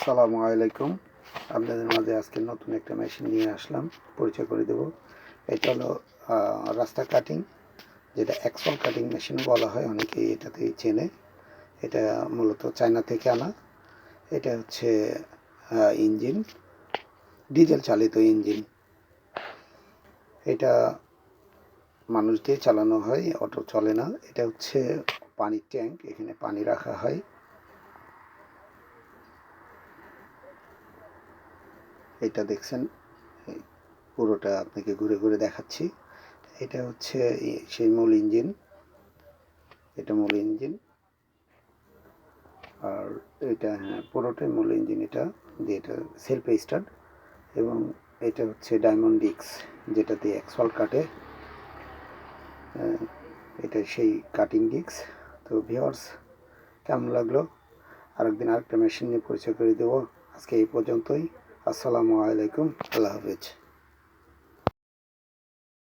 আসসালামু আলাইকুম। আপনাদের মাঝে আজকে নতুন একটা মেশিন নিয়ে আসলাম, পরিচয় করে দেব। এটা হলো রাস্তা কাটিং, যেটা অ্যাক্সল কাটিং মেশিন বলা হয়, অনেকেই এটাতেই চেনে। এটা মূলত চায়না থেকে আনা। এটা হচ্ছে ইঞ্জিন, ডিজেল চালিত ইঞ্জিন। এটা মানুষ দিয়ে চালানো হয়, অটো চলে না। এটা হচ্ছে পানির ট্যাঙ্ক, এখানে পানি রাখা হয়। এটা দেখছেন, পুরোটা আপনাকে ঘুরে ঘুরে দেখাচ্ছি। এটা হচ্ছে সেই মূল ইঞ্জিন, এটা মূল ইঞ্জিন। আর এটা পুরোটাই মূল ইঞ্জিন। এটা দিয়ে এটা সেলফ স্টার্ট, এবং এটা হচ্ছে ডায়মন্ড ডিস্ক, যেটা দিয়ে অ্যাসফল্ট কাটে। এটা সেই কাটিং ডিস্ক। তো ভিউয়ার্স, কেমন লাগলো? আরেকদিন আরেকটা মেশিন নিয়ে পরিচয় করে দেবো। আজকে এই পর্যন্তই। আসসালামু আলাইকুম, আল্লাহ হাফেজ।